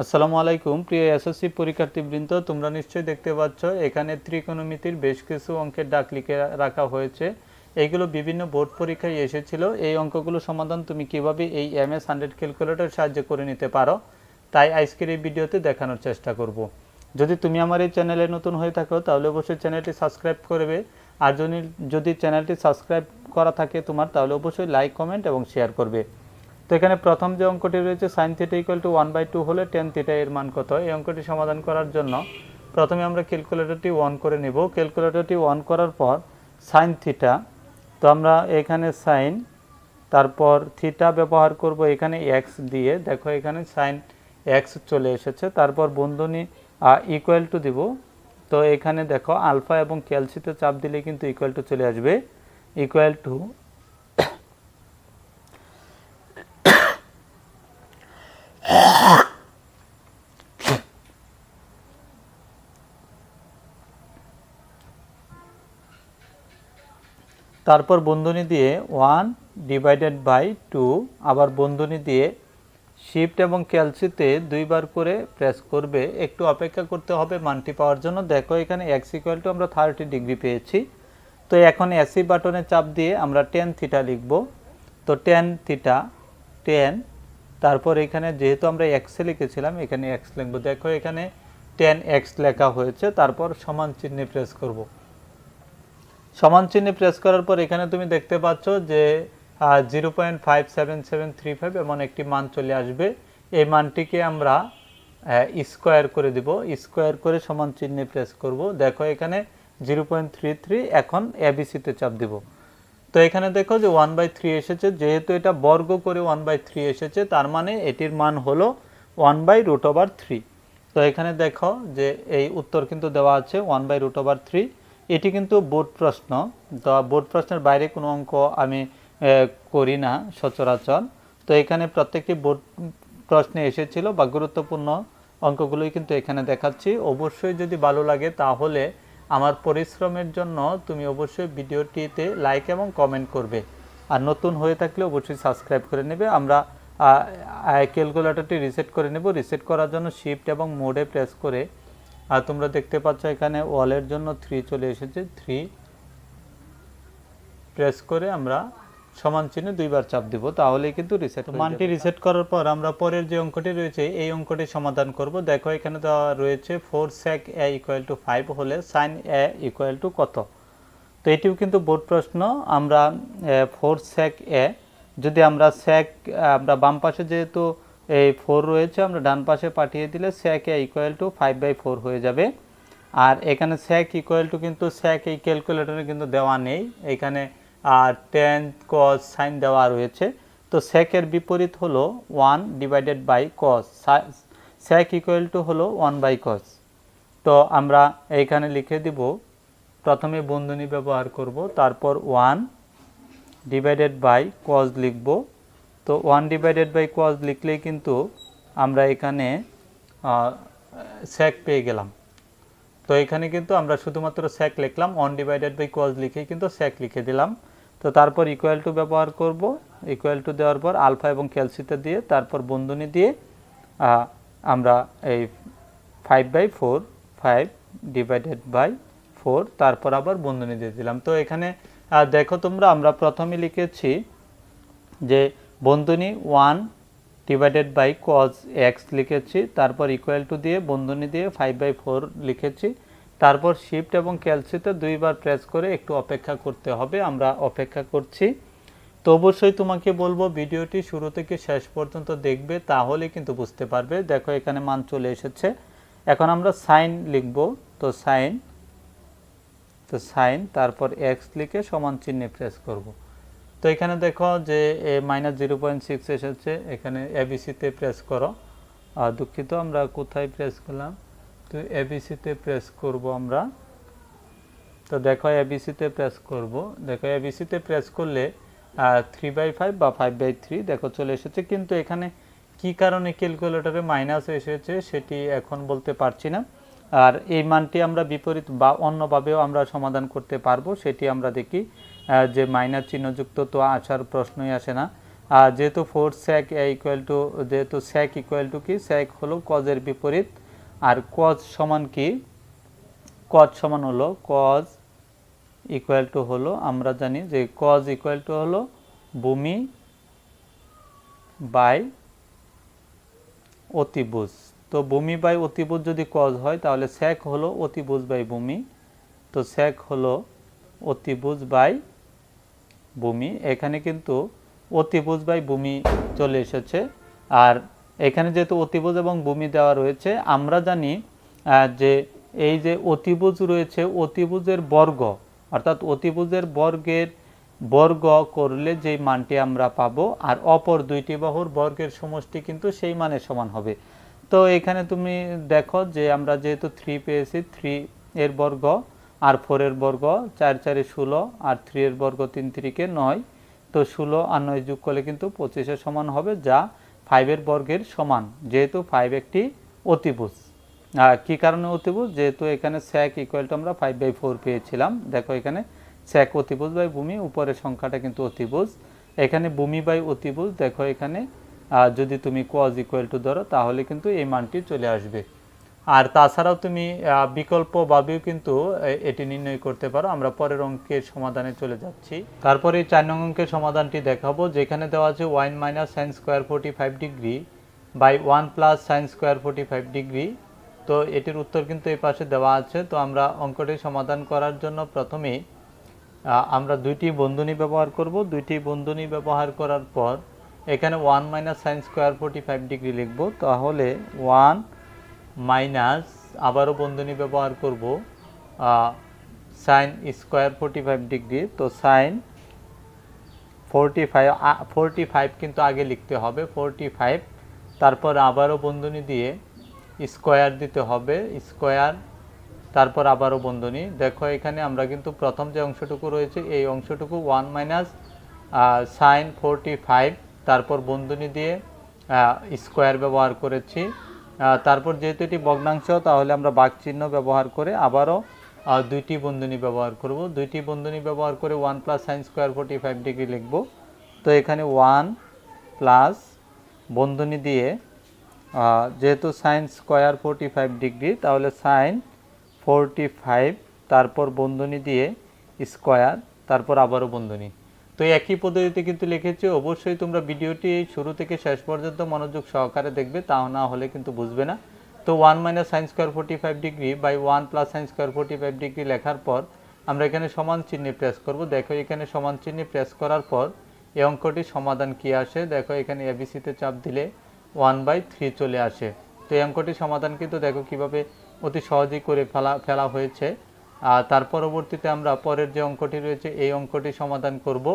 আসসালামু আলাইকুম প্রিয় এসএসসি পরীক্ষার্থীবৃন্দ, তোমরা নিশ্চয়ই দেখতে পাচ্ছ এখানে ত্রিকোণমিতির বেশ কিছু অঙ্কের ডাক লিখে রাখা হয়েছে। এইগুলো বিভিন্ন বোর্ড পরীক্ষায় এসেছিল। এই অঙ্কগুলো সমাধান তুমি কিভাবে এই MS 100 ক্যালকুলেটর সাহায্যে করে নিতে পারো, তাই আজকের এই ভিডিওতে দেখানোর চেষ্টা করব। যদি তুমি আমার এই চ্যানেলে নতুন হয়ে থাকো তাহলে অবশ্যই চ্যানেলটি সাবস্ক্রাইব করবে, আর যদি চ্যানেলটি সাবস্ক্রাইব করা থাকে তোমার, তাহলে অবশ্যই লাইক, কমেন্ট এবং শেয়ার করবে। তো এখানে প্রথম যে অঙ্কটি রয়েছে sin θ = 1/2 হলে tan θ এর মান কত? এই অঙ্কটি সমাধান করার জন্য প্রথমে আমরা ক্যালকুলেটরটি অন করে নেব। ক্যালকুলেটরটি অন করার পর sin θ, তো আমরা এখানে sin, তারপর থিটা ব্যবহার করব এখানে x দিয়ে। দেখো এখানে sin x চলে এসেছে, তারপর বন্ধনী ইকুয়াল টু দিব। তো এখানে দেখো আলফা এবং ক্যালসিতে চাপ দিলে কিন্তু ইকুয়াল টু চলে আসবে, ইকুয়াল টু তারপর বন্ধনী দিয়ে 1/2, আবার বন্ধনী দিয়ে শিফট এবং ক্যালসিতে দুইবার করে প্রেস করবে। একটু অপেক্ষা করতে হবে মানটি পাওয়ার জন্য। দেখো এখানে x = আমরা 30 ডিগ্রি পেয়েছি। তো এখন এসি বাটনে চাপ দিয়ে আমরা tan θ লিখব। তো tan θ, tan, তারপর এখানে যেহেতু আমরা x লিখেছিলাম এখানে x লিখব। দেখো এখানে tan x লেখা হয়েছে, তারপর সমান চিহ্নে প্রেস করব। সমান চিহ্নে প্রেস করার পর এখানে তুমি দেখতে পাচ্ছ যে 0.57735 এমন একটি মান চলে আসবে। এই মানটিকে আমরা স্কোয়ার করে দিব। স্কোয়ার করে সমান চিহ্নে প্রেস করব। দেখো এখানে 0.33। এখন এবিসিতে চাপ দিব। তো এখানে দেখো যে 1/3 এসেছে। যেহেতু এটা বর্গ করে 1/3 এসেছে, তার মানে এটির মান হলো 1/√3। তো এখানে দেখো যে এই উত্তর কিন্তু দেওয়া আছে 1/√3। এটি কিন্তু বোর্ড প্রশ্ন। তো বোর্ড প্রশ্নের বাইরে কোনো অঙ্ক আমি করি না সচরাচর। তো এখানে প্রত্যেকটি বোর্ড প্রশ্নে এসেছিল বা গুরুত্বপূর্ণ অঙ্কগুলোই কিন্তু এখানে দেখাচ্ছি। অবশ্যই যদি ভালো লাগে তাহলে আমার পরিশ্রমের জন্য তুমি অবশ্যই ভিডিওটিতে লাইক এবং কমেন্ট করবে, আর নতুন হয়ে থাকলে অবশ্যই সাবস্ক্রাইব করে নেবে। আমরা ক্যালকুলেটরটি রিসেট করে নেব। রিসেট করার জন্য শিফট এবং মোডে প্রেস করে, আর তোমরা দেখতে পাচ্ছ এখানে ওয়ালের জন্য 3 চলে এসেছে। 3 প্রেস করে আমরা সমান চিহ্নে দুইবার চাপ দিব, তাহলেই কিন্তু রিসেট। মানটি রিসেট করার পর আমরা পরের যে অঙ্কটি রয়েছে এই অঙ্কটি সমাধান করব। দেখো এখানে দেওয়া রয়েছে 4 sec a = 5 হলে sin a = কত? তো এটিও কিন্তু বোর্ড প্রশ্ন। আমরা 4 sec a, যদি আমরা sec, আমরা বাম পাশে যেহেতু এই 4 রয়েছে, আমরা ডান পাশে পাঠিয়ে দিলে sec a = 5/4 হয়ে যাবে। আর এখানে sec = কিন্তু sec এই ক্যালকুলেটরে কিন্তু দেওয়া নেই, এখানে tan cos sin দেওয়া রয়েছে। তো sec এর বিপরীত হলো 1/cos, sec = হলো 1/cos। তো আমরা এইখানে লিখে দিব, প্রথমে বন্ধনী ব্যবহার করব, তারপর 1/cos লিখব। তো 1/cos লিখলেই কিন্তু আমরা এখানে sec পেয়ে গেলাম। তো এখানে কিন্তু আমরা শুধুমাত্র sec লিখলাম, 1/cos লিখেই কিন্তু sec লিখে দিলাম। তো তারপর ইকুয়াল টু ব্যবহার করব। ইকুয়াল টু দেওয়ার পর আলফা এবং ক্যালসিতে দিয়ে, তারপর বন্ধনী দিয়ে আমরা এই 5/4, 5/4, তারপর আবার বন্ধনী দিয়ে দিলাম। তো এখানে দেখো তোমরা, আমরা প্রথমে লিখেছি যে বন্ধনী 1/cos x লিখেছি, তারপর ইকুয়াল টু দিয়ে বন্ধনী দিয়ে 5/4 লিখেছি, তারপর শিফট এবং ক্যালসিতে দুইবার প্রেস করে একটু অপেক্ষা করতে হবে। আমরা অপেক্ষা করছি। তো অবশ্যই তোমাকে বলবো ভিডিওটি শুরু থেকে শেষ পর্যন্ত দেখবে, তাহলে কিন্তু বুঝতে পারবে। দেখো এখানে মান চলে এসেছে। এখন আমরা সাইন লিখব। তো সাইন, তারপর x লিখে সমান চিহ্নে প্রেস করব। তো এখানে দেখো যে -0.6 এসেছে। এখানে এবিসিতে প্রেস করো। দুঃখিত, আমরা কোথায় প্রেস করলাম? তো এবিসিতে প্রেস করব আমরা। তো দেখো এবিসিতে প্রেস করব। দেখো এবিসিতে প্রেস করলে 3/5 বা 5/3 দেখো চলে এসেছে। কিন্তু এখানে কি কারণে ক্যালকুলেটরে মাইনাস এসেছে সেটি এখন বলতে পারছি না। আর এই মানটি আমরা বিপরীত বা অন্যভাবেও আমরা সমাধান করতে পারবো, সেটি আমরা দেখি। যে মাইনাস চিহ্নযুক্ত তো আসার প্রশ্নই আসে না। যেহেতু 4 sec a ইকুয়াল টু, যেহেতু sec ইকুয়াল টু কি, sec হলো কজের বিপরীত, আর কজ সমান কি, কজ সমান হলো কজ ইকুয়াল টু হলো, আমরা জানি যে কজ ইকুয়াল টু হলো ভূমি বাই অতিভুজ। তো ভূমি বাই অতিভুজ যদি কজ হয় তাহলে sec হলো অতিভুজ বাই ভূমি, তো sec হলো অতিভুজ বাই ভূমি। এখানে কিন্তু অতিভুজ বাই ভূমি চলে এসেছে। আর এখানে যেহেতু অতিভুজ এবং ভূমি দেওয়া রয়েছে, আমরা জানি যে এই যে অতিভুজ রয়েছে, অতিভুজের বর্গ, অর্থাৎ অতিভুজের বর্গ করলে যে মানটি আমরা পাবো, আর অপর দুইটি বাহুর বর্গের সমষ্টি কিন্তু সেই মানের সমান হবে। তো এখানে তুমি দেখো যে আমরা যেহেতু 3 পেয়েছি, 3 এর বর্গ আর 4 এর বর্গ, 4 4 16, আর 3 এর বর্গ 3 3 9, তো 16 আর 9 যোগ করলে কিন্তু 25 এর সমান হবে, যা 5 এর বর্গের সমান, যেহেতু 5 একটি অতিভুজ। কি কারণে অতিভুজ, যেহেতু এখানে sec ইকুয়াল টু আমরা 5/4 পেয়েছিলাম। দেখো এখানে sec অতিভুজ বাই ভূমি, উপরের সংখ্যাটা কিন্তু অতিভুজ, এখানে ভূমি বাই অতিভুজ। দেখো এখানে যদি তুমি cos ইকুয়াল টু ধরো তাহলে কিন্তু এই মানটি চলে আসবে। আর তাছাড়াও তুমি বিকল্পভাবেও কিন্তু এটি নির্ণয় করতে পারো। আমরা পরের অঙ্কের সমাধানে চলে যাচ্ছি। তারপরে 4 নং অঙ্কের সমাধানটি দেখাবো, যেখানে দেওয়া আছে 1 - sin square 45 degree by 1 + sin square 45 degree. তো এটির উত্তর কিন্তু এই পাশে দেওয়া আছে। তো আমরা অঙ্কটি সমাধান করার জন্য প্রথমেই আমরা দুইটি বন্ধনী ব্যবহার করব। দুইটি বন্ধনী ব্যবহার করার পর এখানে 1 - sin স্কোয়ার 45 ডিগ্রি লিখব। তাহলে 1 মাইনাস, আবারও বন্ধনী ব্যবহার করব, সাইন স্কোয়ার 45 ডিগ্রি। তো সাইন 45 কিন্তু আগে লিখতে হবে, 45, তারপর আবারও বন্ধনী দিয়ে স্কোয়ার দিতে হবে, স্কোয়ার, তারপর আবারও বন্ধনী। দেখো এখানে আমরা কিন্তু প্রথম যে অংশটুকু রয়েছে এই অংশটুকু 1 - সাইন 45, তারপর বন্ধনী দিয়ে স্কোয়ার ব্যবহার করেছি। তারপর যেহেতু এটি ভগ্নাংশ, তাহলে আমরা ভাগ চিহ্ন ব্যবহার করে আবারও দুইটি বন্ধনী ব্যবহার করব। দুইটি বন্ধনী ব্যবহার করে 1 + sin স্কোয়ার 45 ডিগ্রি লিখব। তো এখানে 1 প্লাস বন্ধনী দিয়ে, যেহেতু সাইন স্কোয়ার 45 ডিগ্রি, তাহলে সাইন 45, তারপর বন্ধনী দিয়ে স্কোয়ার, তারপর আবারও বন্ধনী। তো একই পদ্ধতিতে কিন্তু লিখেছি। অবশ্যই তোমরা ভিডিওটি শুরু থেকে শেষ পর্যন্ত মনোযোগ সহকারে দেখবে, তা না হলে কিন্তু বুঝবে না। তো 1 - sin square 45 degree by 1 + sin square 45 degree লেখার পর আমরা এখানে সমান চিহ্নে প্রেস করব। দেখো এখানে সমান চিহ্নে প্রেস করার পর এই অঙ্কটির সমাধান কি আসে, দেখো এখানে এবিসিতে চাপ দিলে 1/3 চলে আসে। তো এই অঙ্কটির সমাধান কিন্তু দেখো কিভাবে অতি সহজেই করে ফেলা হয়েছে। তার পরবর্তীতে আমরা পরের যে অঙ্কটি রয়েছে এই অঙ্কটি সমাধান করব।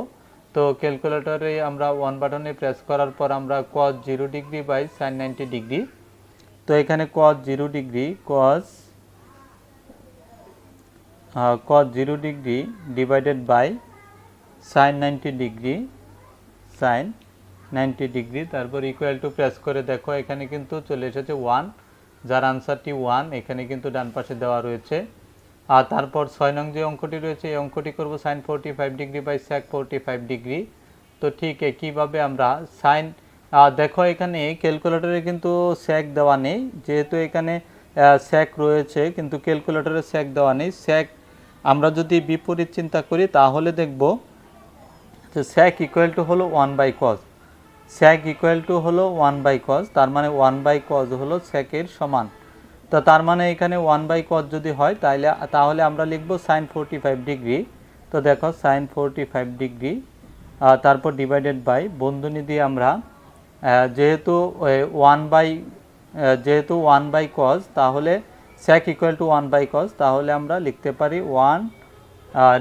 তো ক্যালকুলেটরে আমরা 1 বাটনে প্রেস করার পর আমরা cos 0 degree by sin 90 degree, তো এখানে cos 0 degree cos 0 degree divided by sin 90 degree sin 90 degree, তারপর ইকুয়াল টু প্রেস করে দেখো এখানে কিন্তু চলে এসেছে 1, যার আনসারটি 1 এখানে কিন্তু ডান পাশে দেওয়া রয়েছে। আর তারপর 6 নং যে অঙ্কটি রয়েছে এই অঙ্কটি করব sin 45 degree by sec 45 degree. তো ঠিক একইভাবে আমরা সাইন, দেখো এখানে ক্যালকুলেটরে কিন্তু sec দেওয়া নেই, যেহেতু এখানে sec রয়েছে কিন্তু ক্যালকুলেটরে sec দেওয়া নেই। sec আমরা যদি বিপরীত চিন্তা করি তাহলে দেখব যে sec ইকুয়াল টু হলো 1/cos, sec ইকুয়াল টু হলো 1/cos, তার মানে 1/cos হলো sec এর সমান। তো তার মানে এখানে 1/cos যদি হয় তাহলে আমরা লিখব sin 45 ডিগ্রি। তো দেখো sin 45 ডিগ্রি, তারপর ডিভাইডেড বাই বন্ধনী দিয়ে আমরা যেহেতু 1/cos, তাহলে sec ইকুয়াল টু 1/cos, তাহলে আমরা লিখতে পারি 1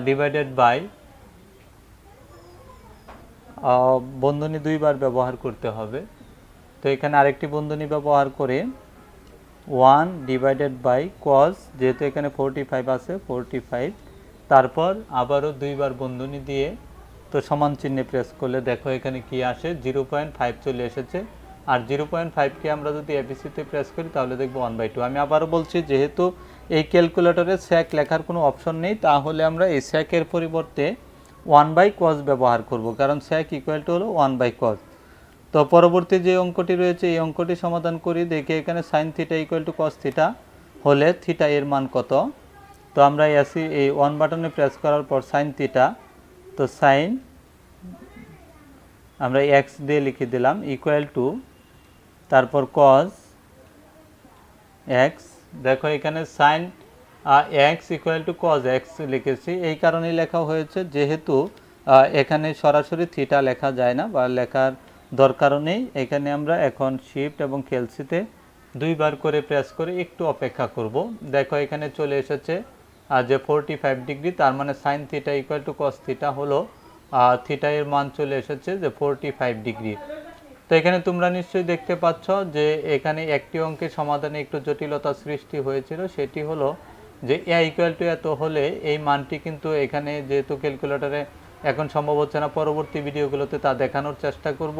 ডিভাইডেড বাই, বন্ধনী দুইবার ব্যবহার করতে হবে। তো এখানে আরেকটি বন্ধনী ব্যবহার করে 1 ডিভাইডেড বাই cos, যেহেতু এখানে 45 আছে 45, তারপর আবারও দুইবার বন্ধনী দিয়ে, তো সমান চিহ্নে প্রেস করলে দেখো এখানে কি আসে 0.5 চলে এসেছে। আর 0.5কে আমরা যদি এবিসিতে প্রেস করি তাহলে দেখব 1/2। আমি আবারও বলছি, যেহেতু এই ক্যালকুলেটরে sec লেখার কোনো অপশন নেই, তাহলে আমরা এই sec এর পরিবর্তে 1/cos ব্যবহার করব, কারণ sec ইকুয়াল টু হলো 1/cos। তো পরবর্তী যে অঙ্কটি রয়েছে এই অঙ্কটি সমাধান করি। দেখি এখানে sin theta equal to cos theta হলে থিটা এর মান কত। তো আমরা এসি এই 1 বাটনে প্রেস করার পর sin থিটা, তো sin আমরা x দিয়ে লিখে দিলাম ইকুয়াল টু তারপর cos x। দেখো এখানে sin x equal to cos x লিখেছি, এই কারণেই লেখা হয়েছে যেহেতু এখানে সরাসরি থিটা লেখা যায় না বা লেখার দরকারও নেই। এখানে আমরা এখন শিফট এবং কেলসিতে 2 বার করে প্রেস করে একটু অপেক্ষা করব। দেখো এখানে চলে এসেছে যে 45 ডিগ্রি, তার মানে sin theta equal to cos theta হলো থিটা এর মান চলে এসেছে যে 45 ডিগ্রি। তো এখানে তোমরা নিশ্চয়ই দেখতে পাচ্ছ যে এখানে একটি অঙ্কের সমাধানে একটু জটিলতা সৃষ্টি হয়েছিল, সেটি হলো যে এ ইকুয়াল টু এত হলে এই মানটি কিন্তু এখানে যেহেতু ক্যালকুলেটরে এখন সম্ভব হচ্ছে না, পরবর্তী ভিডিওগুলোতে তা দেখানোর চেষ্টা করব।